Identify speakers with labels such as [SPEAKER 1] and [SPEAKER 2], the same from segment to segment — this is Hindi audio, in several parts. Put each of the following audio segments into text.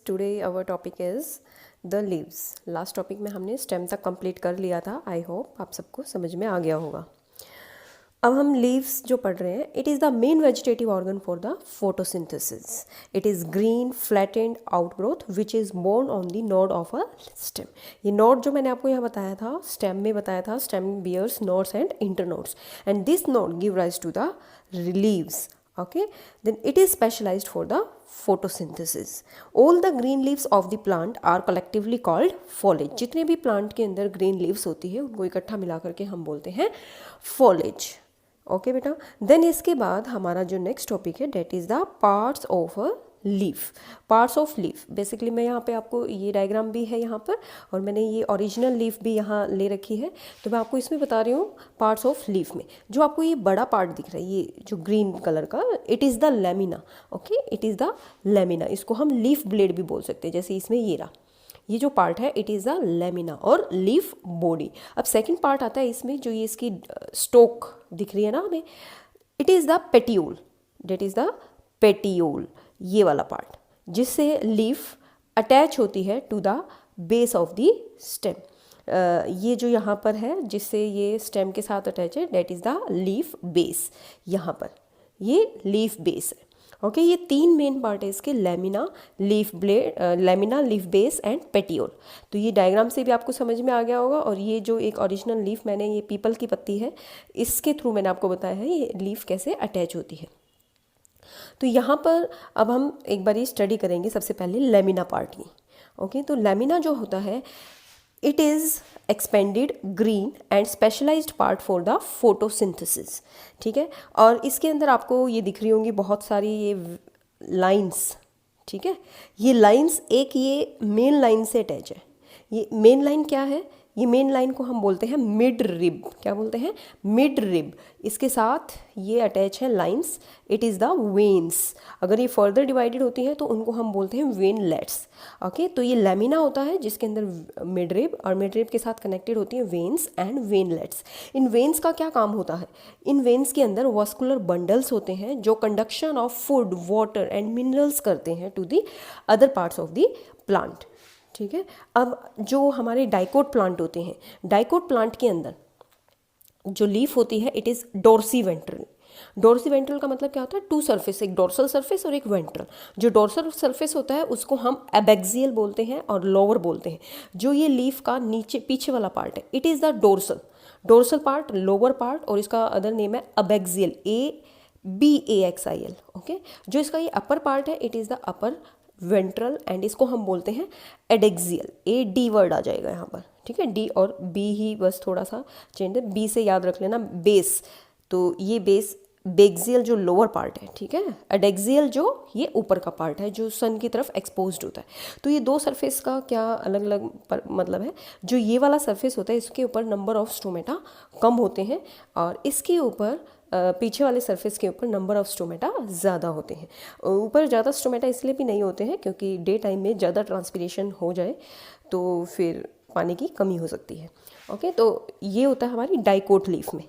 [SPEAKER 1] Today our topic is the leaves. Last topic में हमने स्टेम तक कंप्लीट कर लिया था। आई होप आप सबको समझ में आ गया होगा। अब हम लीव्स जो पढ़ रहे हैं, it is the main vegetative organ for the photosynthesis. It is green flattened outgrowth which is borne on the node of a stem. ये नोड जो मैंने आपको यहाँ बताया था, स्टेम में बताया था, stem bears nodes and internodes, and this node give rise to the leaves. Okay, then it is specialized for the photosynthesis. All the green leaves of the plant are collectively called foliage. जितने भी प्लांट के अंदर ग्रीन लीव्स होती है उनको इकट्ठा मिला करके हम बोलते हैं foliage. ओके बेटा, देन इसके बाद हमारा जो नेक्स्ट टॉपिक है date is the parts of a leaf. Parts of leaf basically मैं यहाँ पे आपको ये डायग्राम भी है यहाँ पर, और मैंने ये ओरिजिनल लीफ भी यहाँ ले रखी है, तो मैं आपको इसमें बता रही हूँ पार्ट्स ऑफ लीफ में. जो आपको ये बड़ा पार्ट दिख रहा है, ये जो ग्रीन कलर का, it is the lamina. Okay, it is the lamina. इसको हम लीफ ब्लेड भी बोल सकते हैं. जैसे इसमें ये रहा, ये जो पार्ट है इट इज़ द लेमिना और लीफ बॉडी. अब सेकंड पार्ट आता है इसमें, जो ये इसकी स्टोक दिख रही है ना हमें, it is the petiole. That is the petiole, ये वाला पार्ट जिससे लीफ अटैच होती है to the base of the stem. ये जो यहाँ पर है जिससे ये स्टेम के साथ अटैच है, date is the leaf base. यहाँ पर ये लीफ बेस है. ओके, ये तीन मेन पार्ट है इसके, lamina, leaf blade, lamina, leaf base and petiole. तो ये डायग्राम से भी आपको समझ में आ गया होगा. और ये जो एक ओरिजिनल लीफ मैंने, ये पीपल की पत्ती है, इसके थ्रू मैंने आपको बताया है ये लीफ कैसे अटैच होती है. तो यहाँ पर अब हम एक बार ये स्टडी करेंगे सबसे पहले लेमिना पार्ट की. ओके, तो लेमिना जो होता है, it is expanded green and specialised part for the photosynthesis. ठीक है, और इसके अंदर आपको ये दिख रही होंगी बहुत सारी ये लाइंस. ठीक है, ये लाइंस एक ये मेन लाइन से अटैच है. ये मेन लाइन क्या है? ये मेन लाइन को हम बोलते हैं मिड रिब. क्या बोलते हैं? Mid rib. इसके साथ ये अटैच है lines, it is the veins. अगर ये फर्दर डिवाइडेड होती हैं तो उनको हम बोलते हैं वेनलेट्स. ओके, तो ये लेमिना होता है जिसके अंदर मिड रिब, और मिड रिब के साथ कनेक्टेड होती हैं veins and veinlets. In veins का क्या काम होता है? इन वेन्स के अंदर वास्कुलर बंडल्स होते हैं जो conduction of food, water and minerals करते हैं to the other parts of the plant. ठीक है, अब जो हमारे डाइकोट प्लांट होते हैं, डाइकोट प्लांट के अंदर जो लीफ होती है it is dorsi ventral. Dorsi ventral का मतलब क्या होता है? टू सरफेस, एक डोर्सल सरफेस और एक वेंट्रल. जो डोर्सल सरफेस होता है उसको हम एबैक्सियल बोलते हैं और लोअर बोलते हैं. जो ये लीफ का नीचे पीछे वाला पार्ट है, it is the dorsal. Dorsal part, lower part, और इसका अदर नेम है एबैक्सियल, ABAXIL. ओके, जो इसका ये अपर पार्ट है it is the upper ventral, and इसको हम बोलते हैं एडेक्सियल. AD वर्ड आ जाएगा यहाँ पर. ठीक है, D और B ही बस थोड़ा सा चेंज है. B से याद रख लेना बेस. तो ये बेस, बेक्सियल जो लोअर पार्ट है. ठीक है, एडेक्सियल जो ये ऊपर का पार्ट है जो सन की तरफ एक्सपोज्ड होता है. तो ये दो सरफेस का क्या अलग अलग मतलब है? जो ये वाला सरफेस होता है इसके ऊपर नंबर ऑफ स्टोमेटा कम होते हैं, और इसके ऊपर पीछे वाले सरफेस के ऊपर नंबर ऑफ स्टोमेटा ज़्यादा होते हैं. ऊपर ज़्यादा स्टोमेटा इसलिए भी नहीं होते हैं क्योंकि डे टाइम में ज़्यादा ट्रांसपिरेशन हो जाए तो फिर पानी की कमी हो सकती है. ओके, तो ये होता है हमारी डाइकोट लीफ में.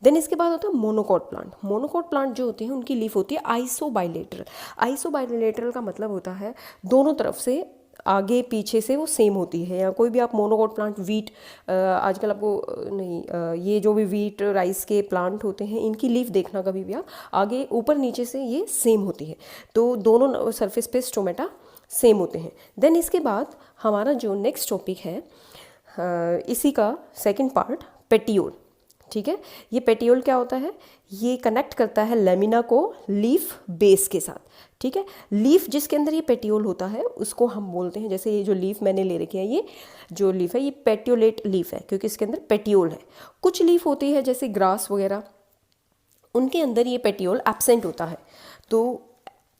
[SPEAKER 1] देन इसके बाद होता है मोनोकोट प्लांट. मोनोकोट प्लांट जो होते हैं उनकी लीफ होती है आइसोबाइलेटरल. आइसोबाइलेटरल का मतलब होता है दोनों तरफ से, आगे पीछे से वो सेम होती है. या कोई भी आप मोनोकोट प्लांट, वीट, आजकल आपको नहीं, ये जो भी वीट राइस के प्लांट होते हैं इनकी लीफ देखना कभी भी आप, आगे ऊपर नीचे से ये सेम होती है. तो दोनों सरफेस पे स्टोमेटा सेम होते हैं. देन इसके बाद हमारा जो नेक्स्ट टॉपिक है, इसी का सेकंड पार्ट, पेटियोल. ठीक है, ये पेटियोल क्या होता है? ये कनेक्ट करता है लेमिना को लीफ बेस के साथ. ठीक है, लीफ जिसके अंदर ये पेटियोल होता है उसको हम बोलते हैं, जैसे ये जो लीफ मैंने ले रखी है, ये जो लीफ है ये पेटियोलेट लीफ है क्योंकि इसके अंदर पेटियोल है. कुछ लीफ होती है जैसे ग्रास वगैरह, उनके अंदर ये पेटियोल एब्सेंट होता है. तो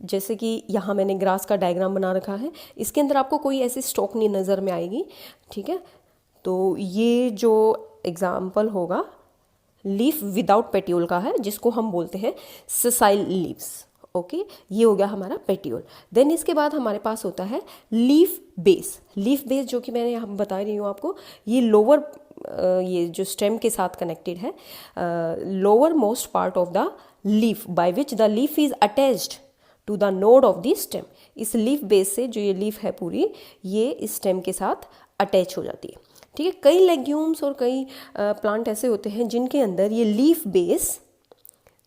[SPEAKER 1] जैसे कि यहाँ मैंने ग्रास का डायग्राम बना रखा है, इसके अंदर आपको कोई ऐसी स्टॉक नहीं नज़र में आएगी. ठीक है, तो ये जो एग्जाम्पल होगा लीफ विदाउट पेटियोल का है जिसको हम बोलते हैं सेसाइल लीव्स. ओके, ये हो गया हमारा पेटियोल. देन इसके बाद हमारे पास होता है लीफ बेस. लीफ बेस जो कि मैंने यहाँ बता रही हूँ आपको, ये लोअर, ये जो स्टेम के साथ कनेक्टेड है, lower most part of the leaf by which the leaf is attached to the node of the stem. इस लीफ बेस से जो ये लीफ है पूरी, ये इस स्टेम के साथ अटैच हो जाती है। ठीक है, कई लेग्यूम्स और कई प्लांट ऐसे होते हैं जिनके अंदर ये लीफ बेस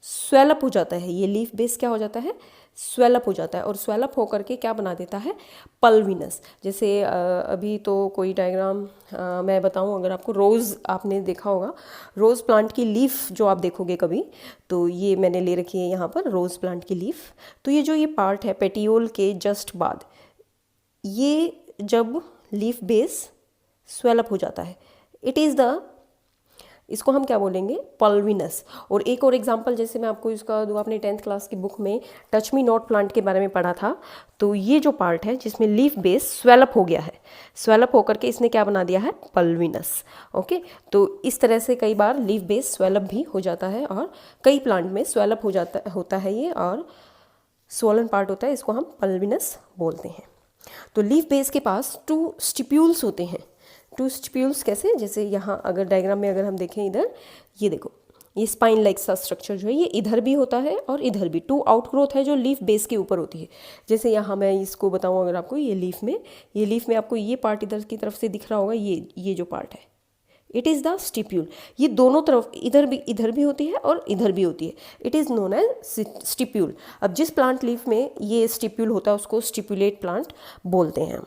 [SPEAKER 1] स्वेलअप हो जाता है। ये लीफ बेस क्या हो जाता है, स्वेलअप हो जाता है, और स्वेलअप होकर के क्या बना देता है, पल्विनस। जैसे अभी तो कोई डायग्राम मैं बताऊं, अगर आपको रोज़ आपने देखा होगा, रोज़ प्लांट की लीफ जो आप देखोगे कभी, तो ये मैंने ले रखी है यहाँ पर रोज़ प्लांट की लीफ। तो ये जो ये पार्ट है पेटियोल के जस्ट बाद, ये जब लीफ बेस स्वेलअप हो जाता है, इट इज़ द, इसको हम क्या बोलेंगे, पल्विनस। और एक और एग्जांपल जैसे मैं आपको इसका दूँ, आपने 10th क्लास की बुक में टच मी नॉट प्लांट के बारे में पढ़ा था। तो ये जो पार्ट है जिसमें लीफ बेस स्वेलअप हो गया है, स्वेलअप होकर के इसने क्या बना दिया है, पल्विनस। ओके, तो इस तरह से कई बार लीफ बेस स्वेलअप भी हो जाता है, और कई प्लांट में स्वेलअप हो जाता होता है ये, और स्वोलन पार्ट होता है, इसको हम पल्विनस बोलते हैं। तो लीफ बेस के पास 2 स्टिप्यूल्स होते हैं। 2 स्टिप्यूल्स कैसे, जैसे यहाँ अगर डायग्राम में अगर हम देखें इधर, ये देखो, ये स्पाइन लाइक सा स्ट्रक्चर जो है ये इधर भी होता है और इधर भी। 2 आउटग्रोथ है जो लीफ बेस के ऊपर होती है। जैसे यहाँ मैं इसको बताऊँ अगर आपको, ये लीफ में आपको ये पार्ट इधर की तरफ से दिख रहा होगा, ये जो पार्ट है, इट इज़ द स्टिप्यूल। ये दोनों तरफ इधर भी होती है और इधर भी होती है, it is known as stipule. अब जिस प्लांट लीफ में ये स्टिप्यूल होता है उसको स्टिपुलेट प्लांट बोलते हैं।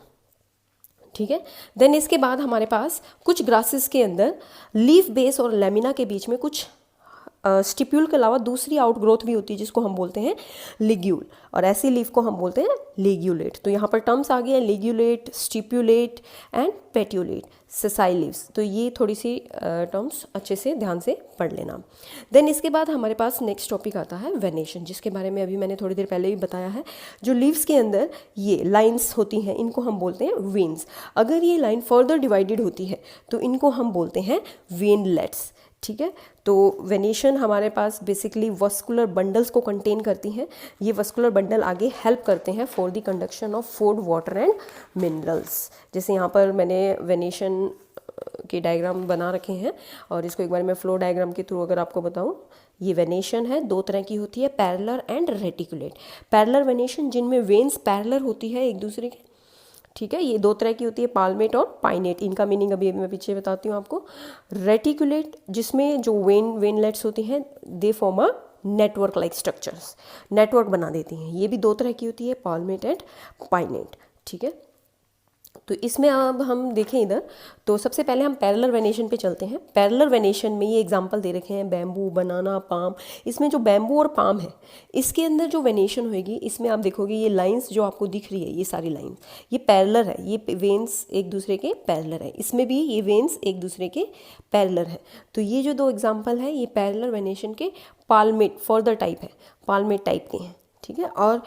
[SPEAKER 1] ठीक है, देन इसके बाद हमारे पास कुछ ग्रासेस के अंदर लीफ बेस और लेमिना के बीच में कुछ स्टिप्यूल के अलावा दूसरी आउटग्रोथ भी होती है जिसको हम बोलते हैं लिग्यूल, और ऐसी लीफ को हम बोलते हैं लिग्यूलेट। तो यहाँ पर टर्म्स आ गए हैं, लिग्यूलेट, स्टिप्यूलेट एंड पेट्यूलेट, सेसाइल लीव्स। तो ये थोड़ी सी टर्म्स अच्छे से ध्यान से पढ़ लेना। देन इसके बाद हमारे पास नेक्स्ट टॉपिक आता है वेनेशन, जिसके बारे में अभी मैंने थोड़ी देर पहले भी बताया है। जो लीव्स के अंदर ये लाइन्स होती हैं, इनको हम बोलते हैं वेन्स। अगर ये लाइन फर्दर डिवाइडेड होती है तो इनको हम बोलते हैं वेनलेट्स। ठीक है, तो वेनेशन हमारे पास बेसिकली वस्कुलर बंडल्स को कंटेन करती हैं। ये वस्कुलर बंडल आगे हेल्प करते हैं for the conduction of food, water and minerals. जैसे यहाँ पर मैंने वेनेशन के डायग्राम बना रखे हैं, और इसको एक बार मैं फ्लो डायग्राम के थ्रू अगर आपको बताऊँ, ये वेनेशन है, 2 तरह की होती है, parallel and reticulate. Parallel venation जिनमें वेन्स पैरेलल होती है एक दूसरे के, ठीक है, ये 2 तरह की होती है, पाल्मेट और पाइनेट। इनका मीनिंग अभी मैं पीछे बताती हूँ आपको। रेटिकुलेट जिसमें जो वेनलेट्स होती हैं, they form a network like structures, network बना देती हैं। ये भी 2 तरह की होती है, पाल्मेट एंड पाइनेट। ठीक है, तो इसमें अब हम देखें इधर, तो सबसे पहले हम पैरेलल वेनेशन पे चलते हैं। पैरेलल वेनेशन में ये एग्जांपल दे रखे हैं, बैम्बू, बनाना, पाम। इसमें जो बैम्बू और पाम है, इसके अंदर जो वेनेशन होगी, इसमें आप देखोगे ये लाइंस जो आपको दिख रही है, ये सारी लाइंस, ये पैरेलल है, ये वेन्स एक दूसरे के पैरेलल है। इसमें भी ये वेन्स एक दूसरे के पैरेलल है। तो ये जो 2 एग्जाम्पल है, ये पैरेलल वेनेशन के पाल्मेट फर्दर टाइप है, पाल्मेट टाइप के हैं। ठीक है, और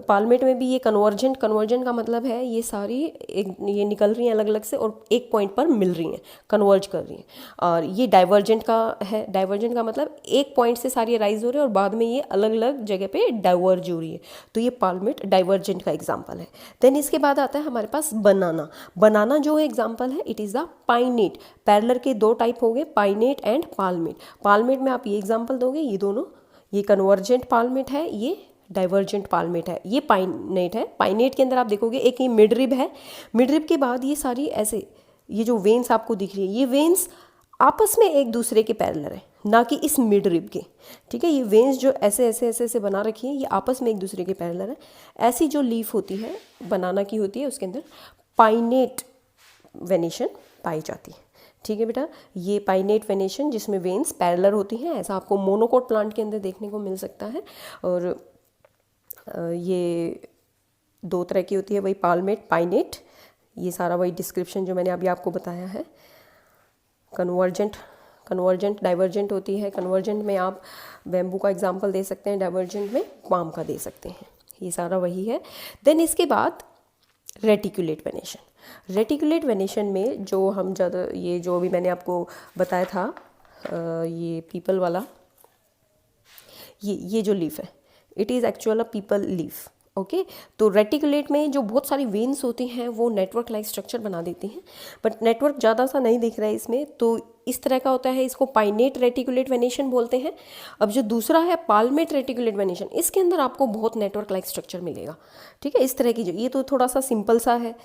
[SPEAKER 1] पाल्मेट में भी ये कन्वर्जेंट का मतलब है ये सारी ये निकल रही हैं अलग अलग से और एक पॉइंट पर मिल रही हैं, कन्वर्ज कर रही हैं। और ये डाइवर्जेंट का है, डाइवर्जेंट का मतलब एक पॉइंट से सारी राइज हो रही है और बाद में ये अलग अलग जगह पे डाइवर्ज हो रही है। तो ये पाल्मेट डाइवर्जेंट का एग्जाम्पल है। देन इसके बाद आता है हमारे पास बनाना जो है एग्जाम्पल है, इट इज़ द पाइनेट। पैरेलल के 2 टाइप हो गए, पाइनेट एंड पाल्मेट। पाल्मेट में आप ये एग्जाम्पल दोगे, ये दोनों, ये कन्वर्जेंट पाल्मेट है, ये डाइवर्जेंट पाल्मेट है, ये पाइनेट है। पाइनेट के अंदर आप देखोगे एक ये मिडरिब है, मिडरिब के बाद ये सारी ऐसे, ये जो वेन्स आपको दिख रही है, ये वेन्स आपस में एक दूसरे के पैरेलल है, ना कि इस मिडरिब के। ठीक है, ये वेन्स जो ऐसे ऐसे ऐसे ऐसे बना रखी है, ये आपस में एक दूसरे के पैरेलल है। ऐसी जो लीफ होती है बनाना की होती है, उसके अंदर पाइनेट वेनेशन पाई जाती है। ठीक है बेटा, ये पाइनेट वेनेशन जिसमें वेन्स पैरेलल होती हैं, ऐसा आपको मोनोकोट प्लांट के अंदर देखने को मिल सकता है। और ये 2 तरह की होती है, वही पाल्मेट, पाइनेट, ये सारा वही डिस्क्रिप्शन जो मैंने अभी आपको बताया है। कन्वर्जेंट डाइवर्जेंट होती है। कन्वर्जेंट में आप बैम्बू का एग्जांपल दे सकते हैं, डाइवर्जेंट में पाम का दे सकते हैं, ये सारा वही है। देन इसके बाद रेटिकुलेट वेनेशन। रेटिकुलेट वेनेशन में जो हम ज़्यादा, ये जो अभी मैंने आपको बताया था, ये पीपल वाला, ये जो लीफ है, it is actual a people leaf. Okay तो रेटिकुलेट में जो बहुत सारी वेन्स होती हैं वो नेटवर्क लाइक स्ट्रक्चर बना देती हैं, बट नेटवर्क ज़्यादा सा नहीं दिख रहा है इसमें, तो इस तरह का होता है, इसको पाइनेट रेटिकुलेट वेनेशन बोलते हैं। अब जो दूसरा है पाल्मेट रेटिकुलेट वेनेशन, इसके अंदर आपको बहुत नेटवर्क लाइक स्ट्रक्चर मिलेगा। ठीक है, इस तरह की जो ये तो थोड़ा सा सिंपल सा है।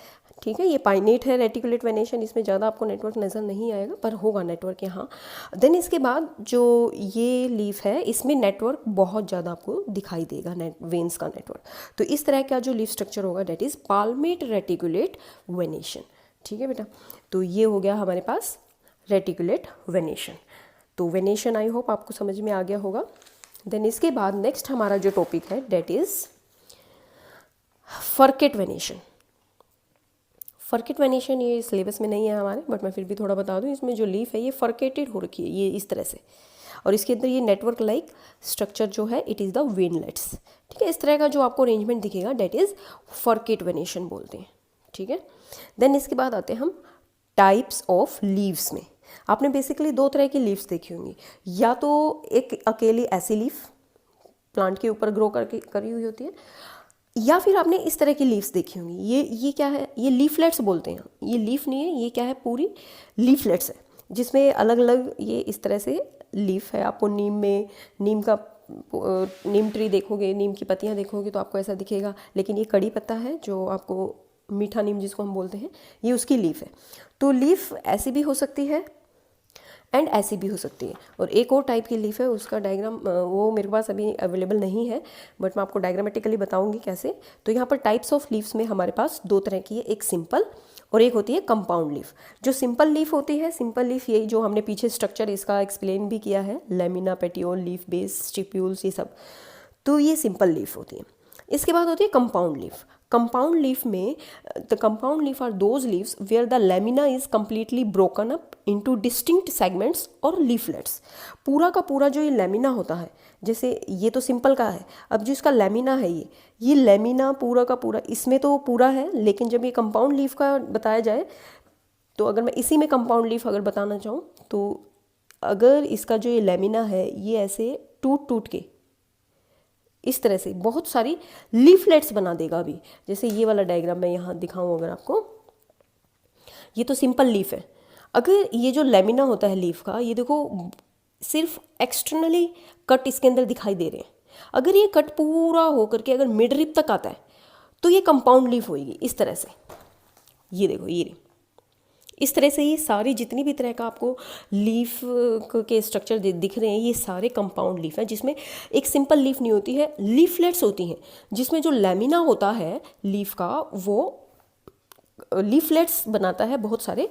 [SPEAKER 1] ठीक है, ये पाइनेट है रेटिकुलेट वेनेशन, इसमें ज़्यादा आपको नेटवर्क नज़र नहीं आएगा पर होगा नेटवर्क यहाँ। देन इसके बाद जो ये लीफ है इसमें नेटवर्क बहुत ज़्यादा आपको दिखाई देगा, वेन्स का नेटवर्क। तो इस तरह का जो लीफ स्ट्रक्चर होगा डेट इज़ पाल्मेट रेटिकुलेट वेनेशन। ठीक है बेटा, तो ये हो गया हमारे पास रेटिकुलेट वेनेशन। तो वेनेशन आई होप आपको समझ में आ गया होगा। देन इसके बाद नेक्स्ट हमारा जो टॉपिक है that is forget venation. Forget venation ये सिलेबस में नहीं है हमारे, बट मैं फिर भी थोड़ा बता दूं, इसमें जो लीफ है ये फर्केटेड हो रखी है, ये इस तरह से, और इसके अंदर ये नेटवर्क लाइक स्ट्रक्चर जो है इट इज़ द वेनलेट्स। ठीक है, इस तरह का जो आपको अरेंजमेंट दिखेगा डेट इज़ फर्केट वेनेशन बोलते हैं। ठीक है, देन इसके बाद आते हैं हम टाइप्स ऑफ लीव्स में। आपने बेसिकली दो तरह की लीव्स देखी होंगी, या तो एक अकेली ऐसी लीफ प्लांट के ऊपर ग्रो करके करी हुई होती है, या फिर आपने इस तरह की लीव्स देखी होंगी। ये क्या है, ये लीफलेट्स बोलते हैं। ये लीफ नहीं है, ये क्या है, पूरी लीफलेट्स है जिसमें अलग अलग ये इस तरह से लीफ है। आपको नीम ट्री देखोगे, नीम की पत्तियां देखोगे तो आपको ऐसा दिखेगा, लेकिन ये कड़ी पत्ता है जो आपको मीठा नीम जिसको हम बोलते हैं, ये उसकी लीफ है। तो लीफ ऐसी भी हो सकती है एंड ऐसी भी हो सकती है। और एक और टाइप की लीफ है, उसका डायग्राम वो मेरे पास अभी अवेलेबल नहीं है, बट मैं आपको डायग्रामेटिकली बताऊंगी कैसे। तो यहाँ पर टाइप्स ऑफ लीव्स में हमारे पास दो तरह की है, एक सिंपल और एक होती है कंपाउंड लीफ। जो सिंपल लीफ होती है, सिंपल लीफ यही जो हमने पीछे स्ट्रक्चर इसका एक्सप्लेन भी किया है, lamina, petiole, leaf base, stipules, ये सब, तो ये सिंपल लीफ होती है। इसके बाद होती है कंपाउंड लीफ। कंपाउंड लीफ में the compound leaf are those leaves where the lamina is completely broken up into distinct segments और लीफलेट्स। पूरा का पूरा जो ये लेमिना होता है, जैसे ये तो सिंपल का है, अब जो इसका लेमिना है ये लेमिना पूरा का पूरा, इसमें तो पूरा है, लेकिन जब ये कंपाउंड लीफ का बताया जाए तो अगर मैं इसी में कंपाउंड लीफ अगर बताना चाहूँ तो अगर इसका जो ये लेमिना है ये ऐसे टूट टूट के इस तरह से बहुत सारी लीफलेट्स बना देगा। अभी जैसे ये वाला डायग्राम मैं यहाँ दिखाऊं अगर आपको, ये तो सिंपल लीफ है। अगर ये जो लेमिना होता है लीफ का, ये देखो सिर्फ एक्सटर्नली कट इसके अंदर दिखाई दे रहे हैं। अगर ये कट पूरा होकर के अगर मिड रिब तक आता है तो ये कंपाउंड लीफ होगी इस तरह से। ये देखो ये इस तरह से ये सारी जितनी भी तरह का आपको लीफ के स्ट्रक्चर दिख रहे हैं ये सारे कंपाउंड लीफ है, जिसमें एक सिंपल लीफ नहीं होती है, लीफलेट्स होती हैं, जिसमें जो लेमिना होता है लीफ का वो लीफलेट्स बनाता है, बहुत सारे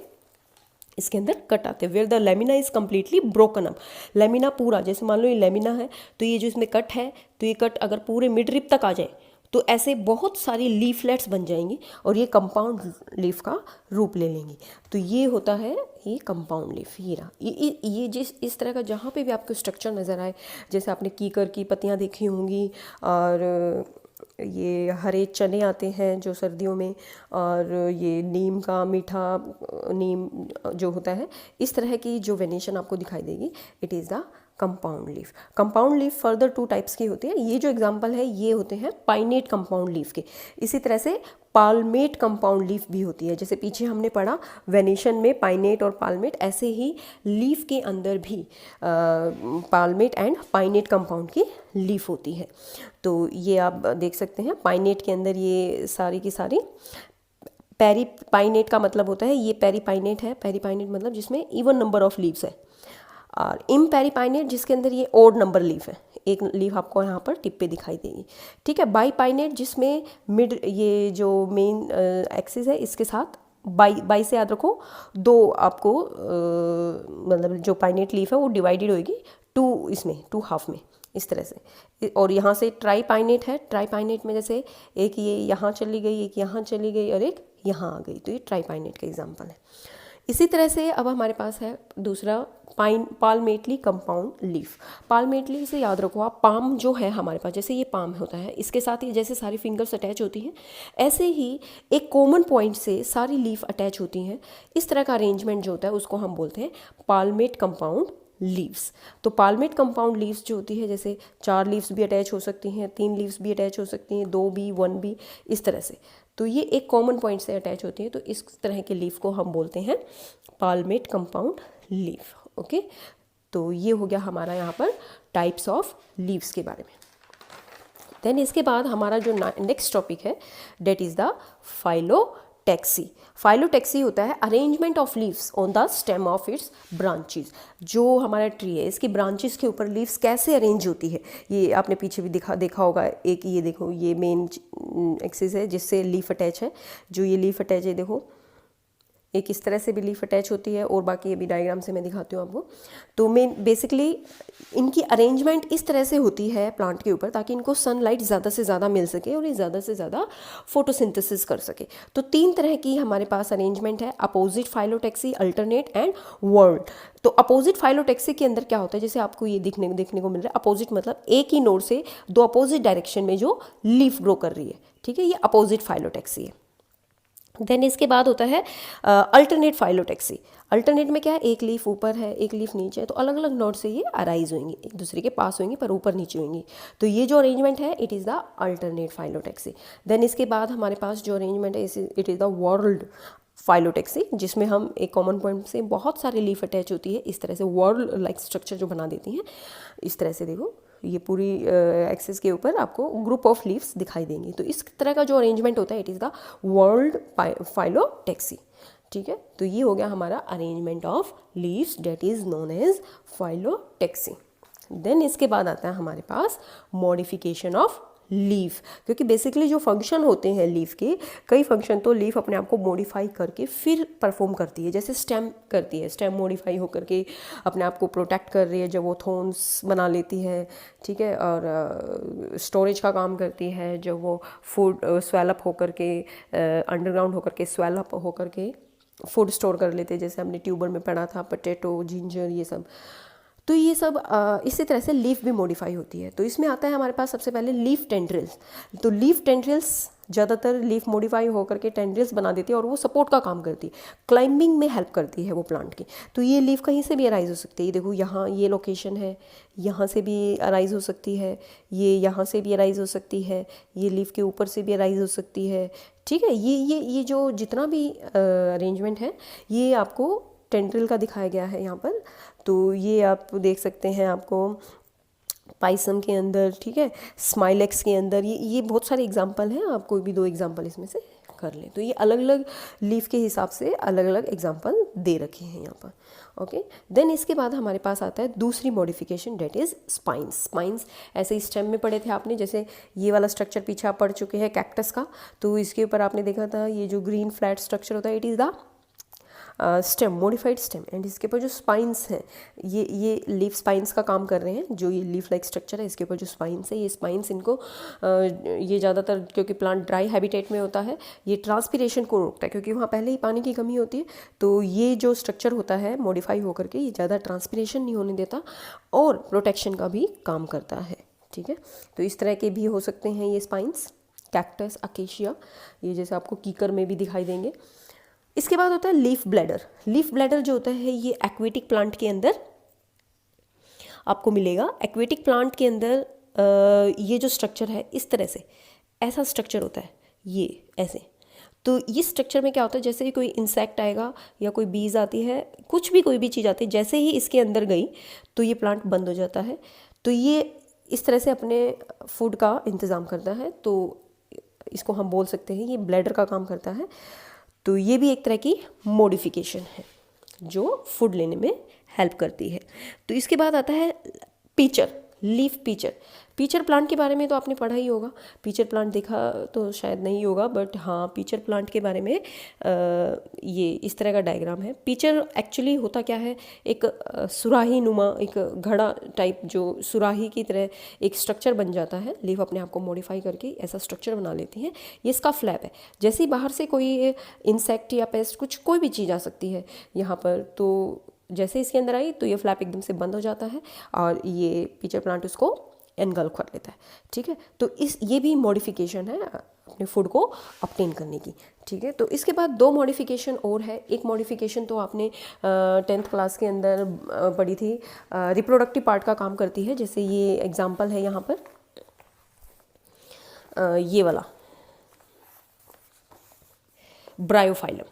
[SPEAKER 1] इसके अंदर कट आते हैं। Where the lamina is completely broken up, lamina पूरा, जैसे मान लो ये लेमिना है तो ये जो इसमें कट है, तो ये कट अगर पूरे मिड रिब तक आ जाए तो ऐसे बहुत सारी लीफलेट्स बन जाएंगी और ये कंपाउंड लीफ का रूप ले लेंगी। तो ये होता है ये कंपाउंड लीफ। ये रहा ये जिस इस तरह का जहाँ पे भी आपको स्ट्रक्चर नज़र आए, जैसे आपने कीकर की पत्तियाँ देखी होंगी, और ये हरे चने आते हैं जो सर्दियों में, और ये नीम का मीठा नीम जो होता है, इस तरह की जो वेनेशन आपको दिखाई देगी, it is the compound leaf. Compound leaf further two types की होती है। ये जो एग्जांपल है ये होते हैं पाइनेट कंपाउंड लीफ के। इसी तरह से पाल्मेट कंपाउंड लीफ भी होती है, जैसे पीछे हमने पढ़ा वेनेशन में पाइनेट और पाल्मेट, ऐसे ही लीफ के अंदर भी पाल्मेट एंड पाइनेट कंपाउंड की लीफ होती है। तो ये आप देख सकते हैं पाइनेट के अंदर ये सारी की सारी, पेरीपाइनेट का मतलब होता है ये पेरीपाइनेट है, पेरीपाइनेट मतलब जिसमें इवन नंबर ऑफ लीव्स है, और इम्पेरीपाइनेट जिसके अंदर ये ओड नंबर लीफ है, एक लीफ आपको यहाँ पर टिप पे दिखाई देगी। ठीक है, बाईपाइनेट जिसमें मिड ये जो मेन एक्सिस है इसके साथ बाई से याद रखो, दो आपको मतलब जो पाइनेट लीफ है वो डिवाइडेड होगी टू हाफ में इस तरह से। और यहाँ से ट्राईपाइनेट है, ट्राईपाइनेट में जैसे एक ये यहाँ चली गई, एक यहाँ चली गई और एक यहाँ आ गई, तो ये ट्राईपाइनेट का एग्जाम्पल है। इसी तरह से अब हमारे पास है दूसरा पाल्मेटली कंपाउंड लीफ। पाल्मेटली से याद रखो आप, पाम जो है हमारे पास, जैसे ये पाम होता है, इसके साथ ही जैसे सारी फिंगर्स अटैच होती हैं, ऐसे ही एक कॉमन पॉइंट से सारी लीफ अटैच होती हैं। इस तरह का अरेंजमेंट जो होता है उसको हम बोलते हैं पाल्मेट कंपाउंड लीव्स। तो पाल्मेट कंपाउंड लीव्स जो होती है, जैसे 4 लीव्स भी अटैच हो सकती हैं, 3 लीव्स भी अटैच हो सकती हैं, 2 भी, 1 भी, इस तरह से। तो ये एक कॉमन पॉइंट से अटैच होती है, तो इस तरह के लीफ को हम बोलते हैं पाल्मेट कंपाउंड लीफ। ओके, तो ये हो गया हमारा यहाँ पर टाइप्स ऑफ लीव्स के बारे में। देन इसके बाद हमारा जो नेक्स्ट टॉपिक है date is the phyllotaxy. Phyllotaxy होता है arrangement of leaves on the stem of its branches. जो हमारा ट्री है इसकी ब्रांचेस के ऊपर लीव्स कैसे अरेंज होती है, ये आपने पीछे भी देखा होगा। एक ये देखो, ये मेन एक्सिस है जिससे लीफ अटैच है। जो ये लीफ अटैच है देखो, एक इस तरह से भी लीफ अटैच होती है, और बाकी ये भी डायग्राम से मैं दिखाती हूँ आपको। तो मेन बेसिकली इनकी अरेंजमेंट इस तरह से होती है प्लांट के ऊपर ताकि इनको सनलाइट ज़्यादा से ज़्यादा मिल सके और ये ज़्यादा से ज़्यादा फोटोसिंथेसिस कर सके। तो 3 तरह की हमारे पास अरेंजमेंट है, opposite phyllotaxy, alternate and world. तो अपोजिट फाइलोटेक्सी के अंदर क्या होता है, जैसे आपको ये देखने को मिल रहा है, अपोजिट मतलब एक ही नोड से 2 अपोजिट डायरेक्शन में जो लीफ ग्रो कर रही है, ठीक है, ये अपोजिट फाइलोटेक्सी है। देन इसके बाद होता है अल्टरनेट फाइलोटेक्सी। अल्टरनेट में क्या है, एक लीफ ऊपर है, एक लीफ नीचे है, तो अलग अलग नोड से ये अराइज होंगी, एक दूसरे के पास होंगी पर ऊपर नीचे होंगी। तो ये जो अरेंजमेंट है it is the alternate phyllotaxy. Then इसके बाद हमारे पास जो अरेंजमेंट है it is the whorled phyllotaxy, जिसमें हम एक कॉमन पॉइंट से बहुत सारी लीफ अटैच होती है, इस तरह से वर्ल्ड लाइक स्ट्रक्चर जो बना देती हैं। इस तरह से देखो, ये पूरी एक्सिस के ऊपर आपको ग्रुप ऑफ लीव्स दिखाई देंगी। तो इस तरह का जो अरेंजमेंट होता है it is the whorled phyllotaxy, ठीक है। तो ये हो गया हमारा arrangement of leaves that is known as phyllotaxy. Then इसके बाद आता है हमारे पास मॉडिफिकेशन ऑफ लीफ, क्योंकि बेसिकली जो फंक्शन होते हैं लीफ के, कई फंक्शन तो लीफ अपने आप को मॉडिफाई करके फिर परफॉर्म करती है। जैसे स्टेम करती है, स्टेम मॉडिफाई होकर के अपने आप को प्रोटेक्ट कर रही है जब वो थोन्स बना लेती है, ठीक है, और स्टोरेज का काम करती है जब वो फूड स्वेलअप होकर के अंडरग्राउंड होकर के स्वेलअप होकर के फूड स्टोर कर लेते हैं। जैसे हमने ट्यूबर में पढ़ा था, पोटैटो, जिंजर, ये सब। तो ये सब इसी तरह से लीफ भी मॉडिफाई होती है। तो इसमें आता है हमारे पास सबसे पहले लीफ टेंड्रिल्स। तो लीफ टेंड्रिल्स ज़्यादातर लीफ मॉडिफाई होकर के टेंड्रिल्स बना देती है और वो सपोर्ट का काम करती है, क्लाइंबिंग में हेल्प करती है वो प्लांट की। तो ये लीफ कहीं से भी अराइज हो सकती है, देखो यहाँ ये लोकेशन है, यहाँ से भी अराइज हो सकती है, ये यहाँ से भी अराइज हो सकती है, ये लीफ के ऊपर से भी अराइज हो सकती है, ठीक है। ये जो जितना भी अरेंजमेंट है ये आपको टेंड्रिल का दिखाया गया है यहाँ पर। तो ये आप देख सकते हैं, आपको पाइसम के अंदर, ठीक है, स्माइलेक्स के अंदर, ये बहुत सारे एग्जाम्पल हैं। आप कोई भी 2 एग्जाम्पल इसमें से कर लें। तो ये अलग अलग लीफ के हिसाब से अलग अलग एग्जाम्पल दे रखे हैं यहाँ पर। ओके, देन इसके बाद हमारे पास आता है दूसरी modification that is spines. Spines ऐसे ही स्टेम में पढ़े थे आपने, जैसे ये वाला स्ट्रक्चर पीछे आप पढ़ चुके हैं कैक्टस का। तो इसके ऊपर आपने देखा था ये जो ग्रीन फ्लैट स्ट्रक्चर होता है it is the stem, modified stem. And इसके ऊपर जो स्पाइंस हैं ये लीफ स्पाइंस का काम कर रहे हैं। जो ये लीफ लाइक स्ट्रक्चर है इसके ऊपर जो स्पाइंस है, ये स्पाइंस इनको ये ज़्यादातर क्योंकि प्लांट ड्राई हैबिटेट में होता है, ये ट्रांसपिरेशन को रोकता है क्योंकि वहाँ पहले ही पानी की कमी होती है। तो ये जो स्ट्रक्चर होता है मॉडिफाई होकर के ये ज़्यादा ट्रांसपिरेशन नहीं होने देता और प्रोटेक्शन का भी काम करता है, ठीक है। तो इस तरह के भी हो सकते हैं ये स्पाइंस, कैक्टस, अकेशिया, ये जैसे आपको कीकर में भी दिखाई देंगे। इसके बाद होता है लीफ ब्लैडर। लीफ ब्लैडर जो होता है ये एक्वेटिक प्लांट के अंदर आपको मिलेगा। एक्वेटिक प्लांट के अंदर ये जो स्ट्रक्चर है इस तरह से ऐसा स्ट्रक्चर होता है, ये ऐसे। तो ये स्ट्रक्चर में क्या होता है, जैसे ही कोई इंसेक्ट आएगा या कोई बीज आती है, कुछ भी कोई भी चीज़ आती है, जैसे ही इसके अंदर गई तो ये प्लांट बंद हो जाता है। तो ये इस तरह से अपने फूड का इंतज़ाम करता है। तो इसको हम बोल सकते हैं ये ब्लैडर का काम करता है। तो ये भी एक तरह की मॉडिफिकेशन है जो फूड लेने में हेल्प करती है। तो इसके बाद आता है pitcher, leaf pitcher. Pitcher plant के बारे में तो आपने पढ़ा ही होगा, पीचर प्लांट देखा तो शायद नहीं होगा, बट हाँ पीचर प्लांट के बारे में ये इस तरह का डायग्राम है। पीचर एक्चुअली होता क्या है, एक सुराही नुमा, एक घड़ा टाइप जो सुराही की तरह एक स्ट्रक्चर बन जाता है। लीफ अपने आप को मॉडिफाई करके ऐसा स्ट्रक्चर बना लेती हैं। ये इसका फ्लैप है। जैसे ही बाहर से कोई इंसेक्ट या पेस्ट कुछ कोई भी चीज़ आ सकती है यहाँ पर, तो जैसे इसके अंदर आई तो ये फ्लैप एकदम से बंद हो जाता है और ये पीचर प्लांट उसको एनगल्फ कर लेता है, ठीक है। तो ये भी मॉडिफिकेशन है अपने फूड को ऑब्टेन करने की। ठीक है, तो इसके बाद दो मॉडिफिकेशन और है। एक मॉडिफिकेशन तो आपने 10th क्लास के अंदर पढ़ी थी, रिप्रोडक्टिव पार्ट का काम करती है। जैसे ये एग्जांपल है यहाँ पर ये वाला ब्रायोफाइलम।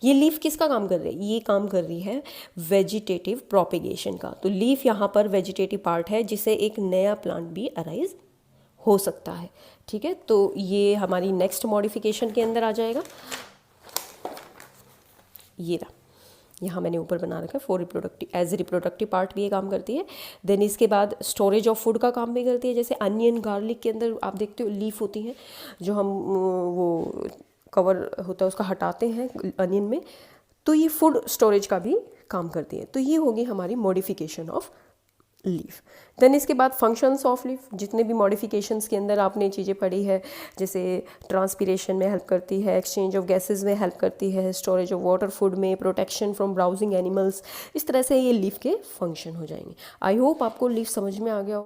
[SPEAKER 1] ये लीफ किसका काम कर रही है? ये काम कर रही है वेजिटेटिव प्रोपेगेशन का। तो लीफ यहाँ पर वेजिटेटिव पार्ट है जिससे एक नया प्लांट भी अराइज हो सकता है। ठीक है, तो ये हमारी नेक्स्ट मॉडिफिकेशन के अंदर आ जाएगा। ये रहा, यहाँ मैंने ऊपर बना रखा है for reproductive, as a reproductive part भी ये काम करती है। देन इसके बाद स्टोरेज ऑफ फूड का काम भी करती है। जैसे अनियन गार्लिक के अंदर आप देखते हो लीफ होती हैं, जो हम वो कवर होता है उसका हटाते हैं अनियन में, तो ये फूड स्टोरेज का भी काम करती है। तो ये होगी हमारी मॉडिफिकेशन ऑफ लीफ। देन इसके बाद फंक्शंस ऑफ लीफ, जितने भी मॉडिफिकेशंस के अंदर आपने चीज़ें पढ़ी है, जैसे ट्रांसपीरेशन में हेल्प करती है, एक्सचेंज ऑफ गैसेस में हेल्प करती है, स्टोरेज ऑफ वाटर फूड में, प्रोटेक्शन फ्रॉम ब्राउजिंग एनिमल्स, इस तरह से ये लीफ के फंक्शन हो जाएंगे। आई होप आपको लीफ समझ में आ गया हो।